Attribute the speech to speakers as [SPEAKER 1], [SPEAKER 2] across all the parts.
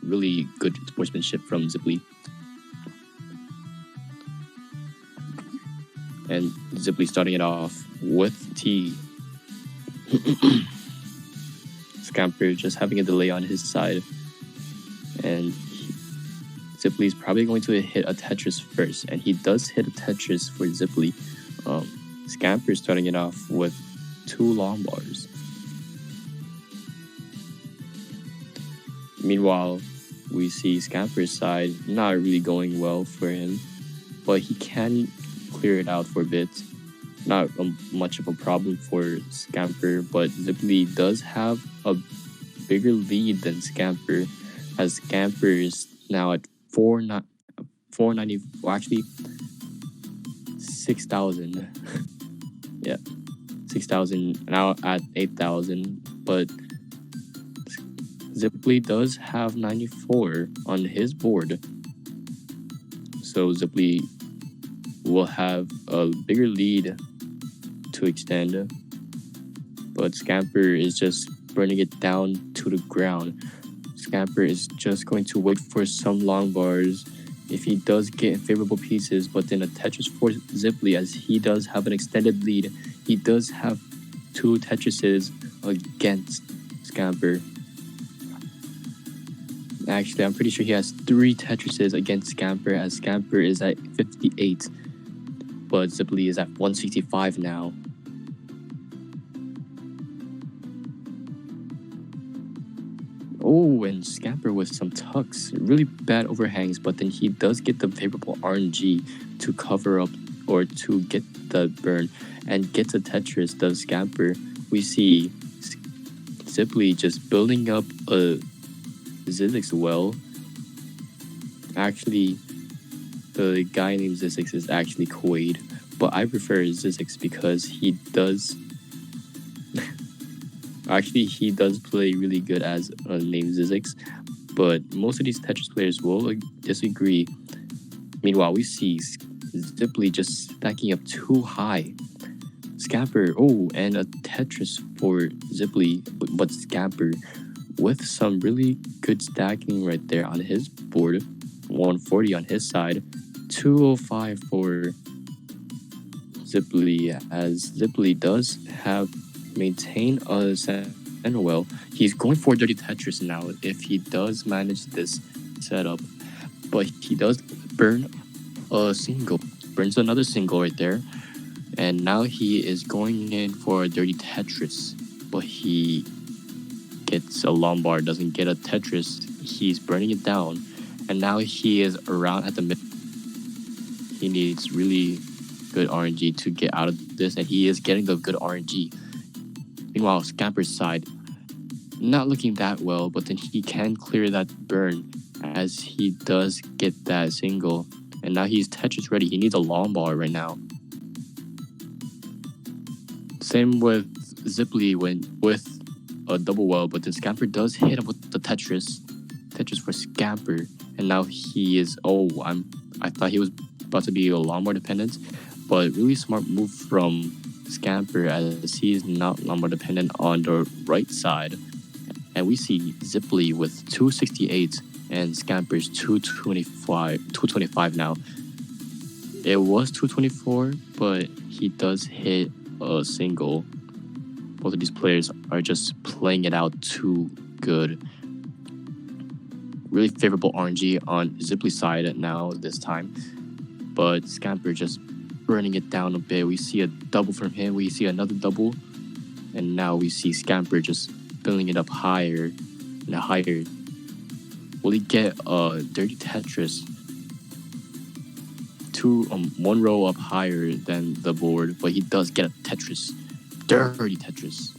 [SPEAKER 1] really good sportsmanship from Zipley. And Zipley starting it off with T. Scamper just having a delay on his side. And Zipley's probably going to hit a Tetris first. And he does hit a Tetris for Zipley. Scamper starting it off with 2 long bars. Meanwhile, we see Scamper's side not really going well for him. But he can clear it out for a bit. Not much of a problem for Scamper, but Zipley does have a bigger lead than Scamper, as Scamper is now at 490. Well, actually 6,000. Yeah, 6,000 now at 8,000. But Zipley does have 94 on his board, so Zipley will have a bigger lead to extend, but Scamper is just burning it down to the ground. Scamper is just going to wait for some long bars if he does get favorable pieces, but then a Tetris for Zipley, as he does have an extended lead. He does have 2 Tetrises against Scamper. Actually, I'm pretty sure he has 3 Tetrises against Scamper, as Scamper is at 58. But Zipley is at 165 now. Oh, and Scamper with some tucks. Really bad overhangs, but then he does get the favorable RNG to cover up or to get the burn and get the Tetris, does Scamper. We see Zipley just building up a Zizix well. Actually, the guy named Zizix is actually Quaid, but I prefer Zizix because he does actually he does play really good as named Zizix, but most of these Tetris players will disagree. Meanwhile, we see Zipley just stacking up too high. Scamper, and a Tetris for Zipley, but Scamper with some really good stacking right there on his board. 140 on his side, 205 for Zipley, as Zipley does have maintained a center well. He's going for dirty Tetris now if he does manage this setup, but he does burn a single, burns another single right there, and now he is going in for a dirty Tetris, but he gets a long bar, doesn't get a Tetris. He's burning it down, and now he is around at the mid. He needs really good RNG to get out of this, and he is getting the good RNG. Meanwhile, Scamper's side, not looking that well, but then he can clear that burn as he does get that single, and now he's Tetris ready. He needs a long bar right now. Same with Zipley with a double well, but then Scamper does hit him with the Tetris for Scamper, and now he is. I thought he was about to be a long bar dependent, but really smart move from Scamper as he is not long bar dependent on the right side. And we see Zipley with 268 and Scamper's 225 now. It was 224, but he does hit a single. Both of these players are just playing it out too good. Really favorable RNG on Zipley's side now this time, but Scamper just burning it down a bit. We see a double from him, we see another double, and now we see Scamper just filling it up higher and higher. Will he get a dirty Tetris? One row up higher than the board, but he does get a Tetris. Dirty Tetris.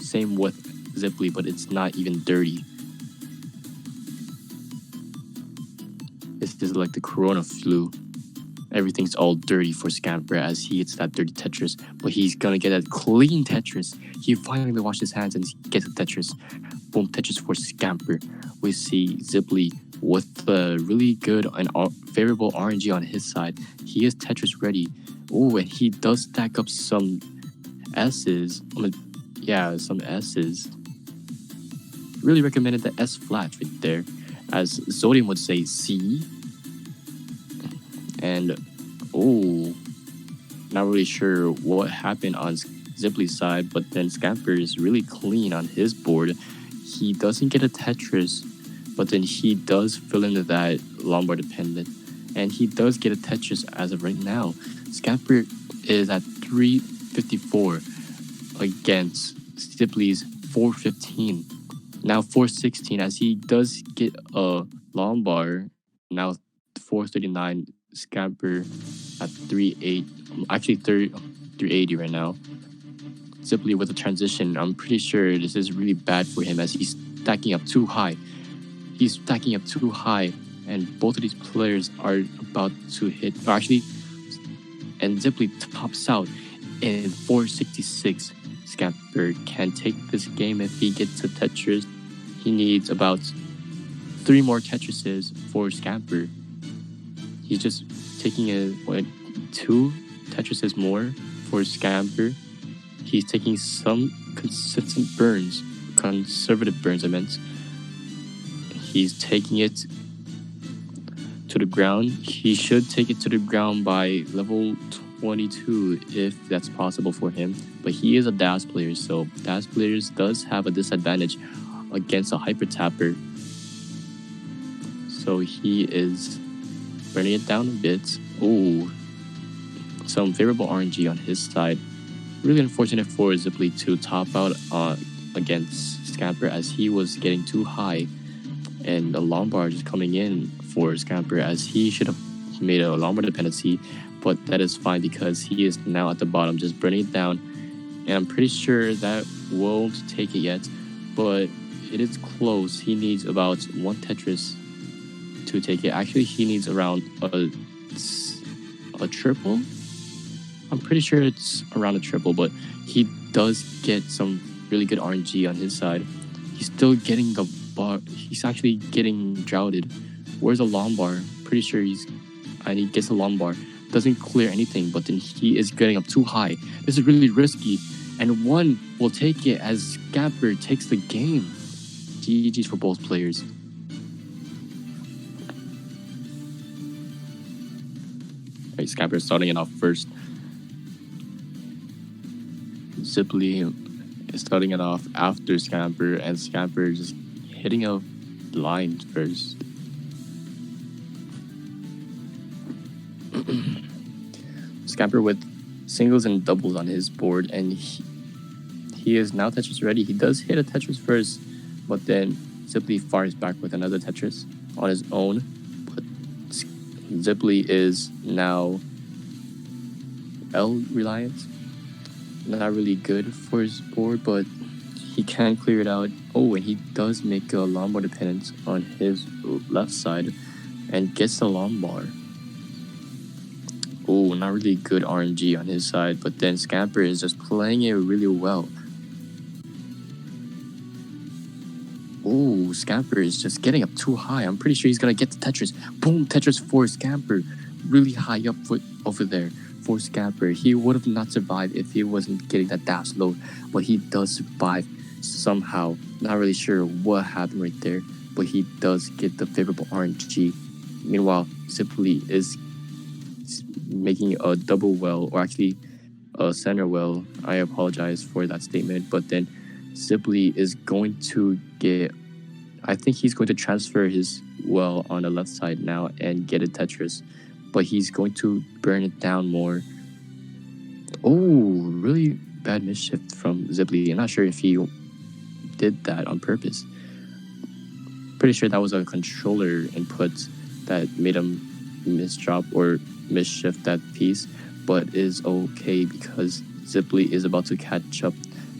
[SPEAKER 1] Same with Zipley, but it's not even dirty. This is like the Corona flu. Everything's all dirty for Scamper as he hits that dirty Tetris, but he's gonna get a clean Tetris. He finally washed his hands and gets a Tetris. Boom, Tetris for Scamper. We see Zipley with the really good and favorable RNG on his side. He is Tetris ready. Oh, and he does stack up some S's. Some S's. really recommended the S flat right there. As Zodium would say, C. And, oh, not really sure what happened on Zipley's side, but then Scamper is really clean on his board. He doesn't get a Tetris, but then he does fill into that Lombard dependent. And he does get a Tetris as of right now. Scamper is at 354 against Zipley's 415. Now 416 as he does get a Lombard. Now 439 Scamper at 38. Actually 380 right now. Zipley with a transition. I'm pretty sure this is really bad for him as he's stacking up too high. He's stacking up too high, and both of these players are about to hit. And Zipley tops out in 466. Scamper can take this game if he gets a Tetris. He needs about 3 more Tetrises for Scamper. He's just taking 2 Tetrises more for Scamper. He's taking some conservative burns, I meant. He's taking it to the ground. He should take it to the ground by level 22 if that's possible for him. But he is a DAS player, so DAS players does have a disadvantage against a Hyper Tapper. So he is burning it down a bit. Oh, some favorable RNG on his side. Really unfortunate for Zipley to top out against Scamper as he was getting too high. And the Lombard is coming in for Scamper as he should have made a Lombard dependency. But that is fine because he is now at the bottom just burning it down. And I'm pretty sure that won't take it yet. But it is close. He needs about 1 Tetris to take it. Actually, he needs around a triple. I'm pretty sure it's around a triple, but he does get some really good RNG on his side. He's still getting the bar. He's actually getting droughted. Where's the Lombard? Pretty sure he gets a Lombard. Doesn't clear anything, but then he is getting up too high. This is really risky, and 1 will take it as Scamper takes the game. GG's for both players. Alright, Scamper starting it off first. Zipley is starting it off after Scamper, and Scamper just hitting a line first. Scamper with singles and doubles on his board, and he is now Tetris ready. He does hit a Tetris first, but then Zipley fires back with another Tetris on his own. But Zipley is now L reliant. Not really good for his board, but he can clear it out. Oh, and he does make a Lombard dependence on his left side and gets the Lombard. Oh, not really good RNG on his side, but then Scamper is just playing it really well. Oh, Scamper is just getting up too high. I'm pretty sure he's gonna get the Tetris. Boom, Tetris for Scamper. Really high up over there for Scamper. He would have not survived if he wasn't getting that dash load, but he does survive somehow. Not really sure what happened right there, but he does get the favorable RNG. Meanwhile, Zipley is making a double well, or actually a center well. I apologize for that statement, but then Zipley is going to get, I think he's going to transfer his well on the left side now and get a Tetris, but he's going to burn it down more. Oh, really bad mischief from Zipley. I'm not sure if he did that on purpose. Pretty sure that was a controller input that made him misdrop or misshift that piece, but is okay because Zipley is about to catch up.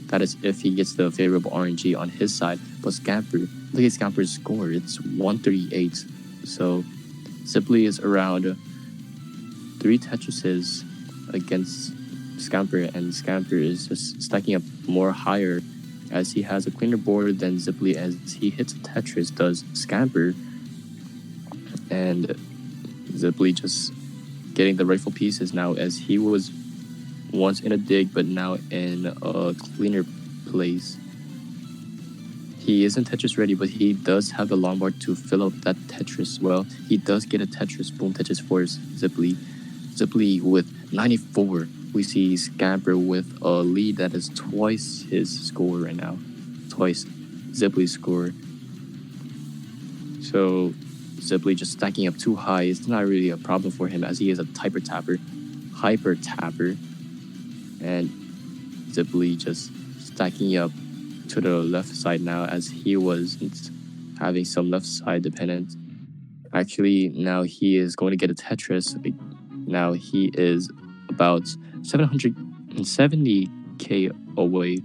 [SPEAKER 1] That is if he gets the favorable RNG on his side. But Scamper, look at Scamper's score. It's 138. So Zipley is around 3 Tetrises against Scamper, and Scamper is just stacking up more higher as he has a cleaner board than Zipley as he hits a Tetris does Scamper. And Zipley just getting the rightful pieces now as he was once in a dig but now in a cleaner place. He isn't Tetris ready, but he does have the longboard to fill up that Tetris well. He does get a Tetris, boom Tetris for Zipley. Zipley with 94. We see Scamper with a lead that is twice his score right now. Twice Zipley's score. So Zipley just stacking up too high. It's not really a problem for him as he is a hyper tapper. And Zipley just stacking up to the left side now as he was having some left side dependence. Actually, now he is going to get a Tetris. Now he is about 770k away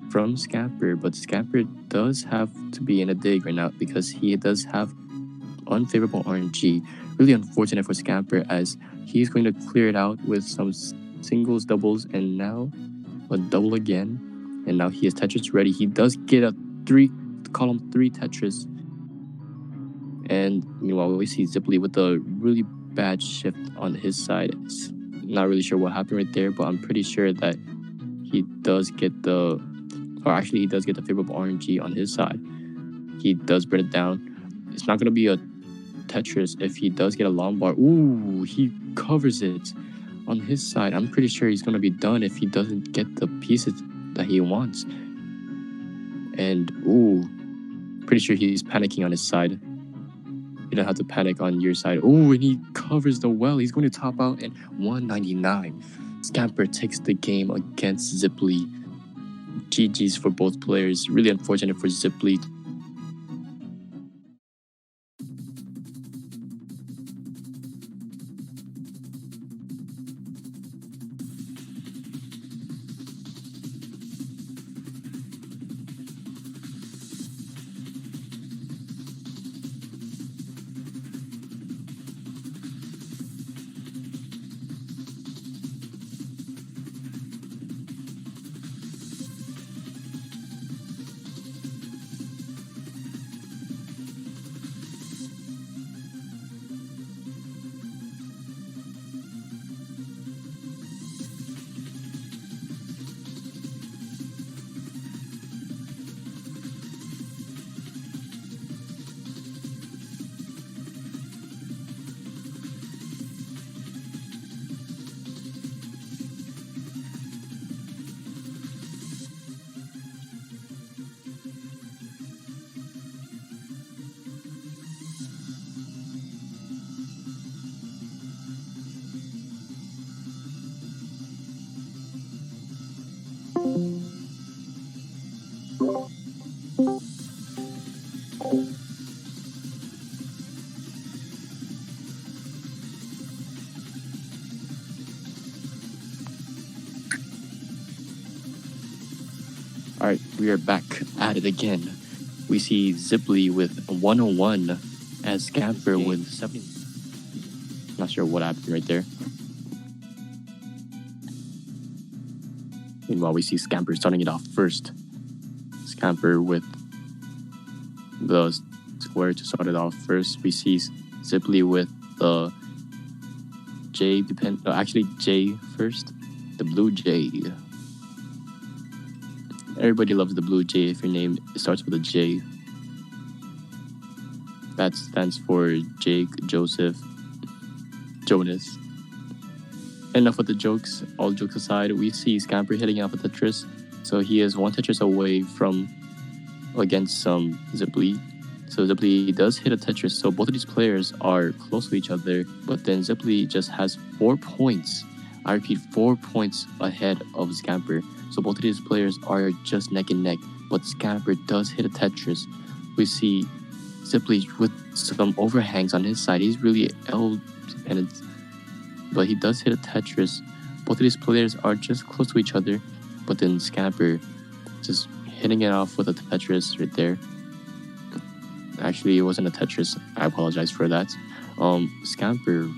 [SPEAKER 1] from Scamper, but Scamper does have to be in a dig right now because he does have unfavorable RNG. Really unfortunate for Scamper as he's going to clear it out with some singles, doubles, and now a double again. And now he is Tetris ready. He does get a column 3 Tetris. And meanwhile, we see Zipley with a really bad shift on his side. It's not really sure what happened right there, but I'm pretty sure that he does get he does get the favorable RNG on his side. He does bring it down. It's not going to be a Tetris if he does get a long bar. Ooh, he covers it on his side. I'm pretty sure he's going to be done if he doesn't get the pieces that he wants. And ooh, pretty sure he's panicking on his side. You don't have to panic on your side. Ooh, and he covers the well. He's going to top out at 199. Scamper takes the game against Zipley. GG's for both players. Really unfortunate for Zipley. Alright, we are back at it again. We see Zipley with 101 as Scamper with 70. Not sure what happened right there. Meanwhile, we see Scamper starting it off first. Scamper with the square to start it off first. We see Zipley with the J first. The blue J. Everybody loves the blue J if your name starts with a J. That stands for Jake, Joseph, Jonas. Enough with the jokes. All jokes aside, we see Scamper hitting off a Tetris. So he is one Tetris away from against some Zipley. So Zipley does hit a Tetris. So both of these players are close to each other. But then Zipley just has 4 points. I repeat, 4 points ahead of Scamper. So both of these players are just neck and neck. But Scamper does hit a Tetris. We see Zipley with some overhangs on his side. He's really L-dependent. But he does hit a Tetris. Both of these players are just close to each other. But then Scamper just hitting it off with a Tetris right there. Actually, it wasn't a Tetris. I apologize for that. Scamper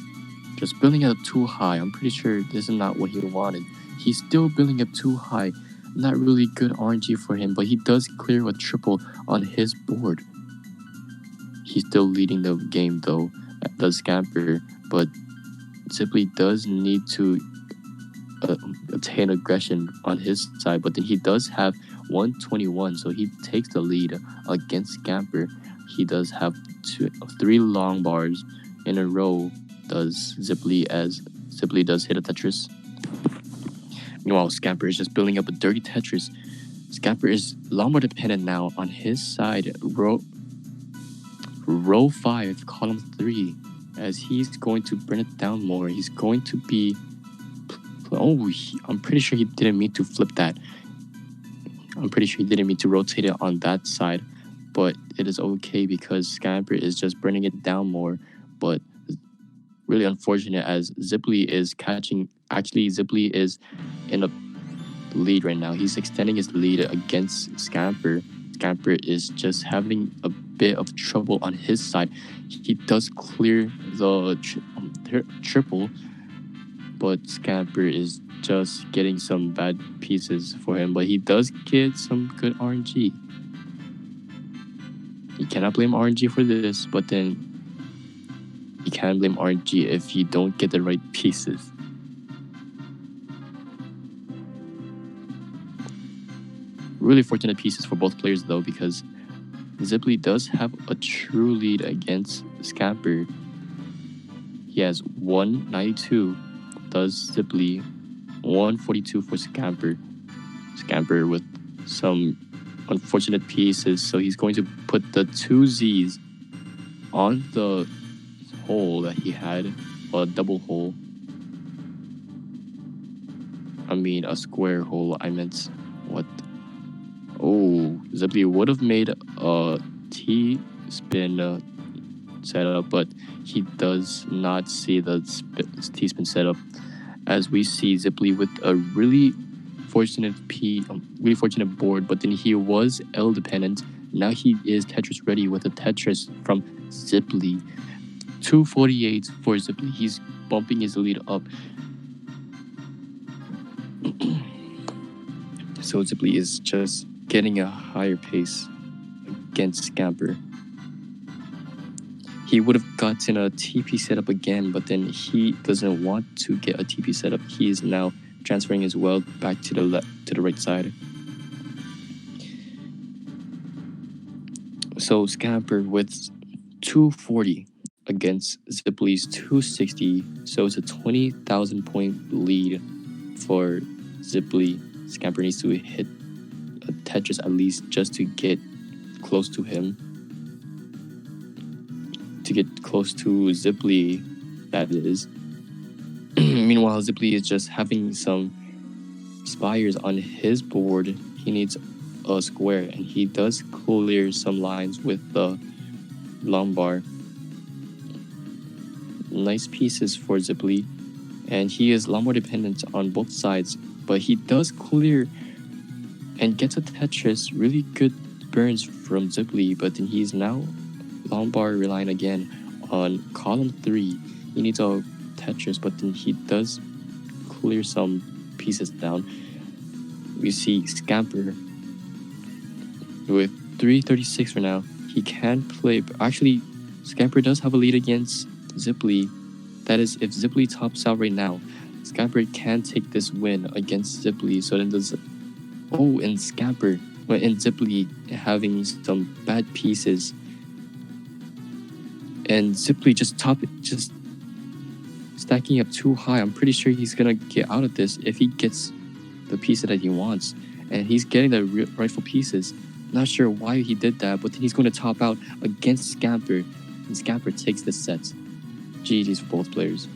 [SPEAKER 1] just building up too high. I'm pretty sure this is not what he wanted. He's still building up too high. Not really good RNG for him, but he does clear a triple on his board. He's still leading the game though, the Scamper, but Zipley does need to attain aggression on his side, but then he does have 121. So he takes the lead against Scamper. He does have 3 long bars in a row. Does Zipley, as Zipley does hit a Tetris. Meanwhile, Scamper is just building up a dirty Tetris. Scamper is a lot more dependent now on his side. Row 5, column 3, as he's going to burn it down more. He's going to be... I'm pretty sure he didn't mean to flip that. I'm pretty sure he didn't mean to rotate it on that side. But it is okay because Scamper is just burning it down more. But really unfortunate as Zipley is catching... Actually, Zipley is in a lead right now. He's extending his lead against Scamper. Scamper is just having a bit of trouble on his side. He does clear the triple, but Scamper is just getting some bad pieces for him. But he does get some good RNG. You cannot blame RNG for this, but then you can blame RNG if you don't get the right pieces. Really fortunate pieces for both players though, because Zipley does have a true lead against Scamper. He has 192, does Zipley, 142 for Scamper. Scamper with some unfortunate pieces, so he's going to put the 2 Z's on the hole that he had, a double hole. I mean a square hole, I meant what? Oh, Zipley would have made a T-spin setup, but he does not see the T-spin setup. As we see Zipley with a really fortunate board, but then he was L dependent. Now he is Tetris ready with a Tetris from Zipley. 248 for Zipley. He's bumping his lead up. So Zipley is just getting a higher pace against Scamper. He would have gotten a TP setup again, but then he doesn't want to get a TP setup. He is now transferring his wealth back to the right side. So Scamper with 240 against Zipley's 260. So it's a 20,000 point lead for Zipley. Scamper needs to hit a Tetris at least just to get close to him. To get close to Zipley, that is. Meanwhile, Zipley is just having some spires on his board. He needs a square, and he does clear some lines with the long bar. Nice pieces for Zipley, and he is a lot more dependent on both sides, but he does clear and gets a Tetris. Really good burns from Zipley, but then he's now long bar relying again on column 3. He needs a Tetris, but then he does clear some pieces down. We see Scamper with 336 for now. He can play, but actually Scamper does have a lead against Zipley. That is, if Zipley tops out right now, Scamper can take this win against Zipley. So then does... Oh, and Scamper, but in Zipley having some bad pieces. And Zipley just stacking up too high. I'm pretty sure he's gonna get out of this if he gets the piece that he wants. And he's getting the rightful pieces. Not sure why he did that, but then he's going to top out against Scamper. And Scamper takes the set. GG's for both players.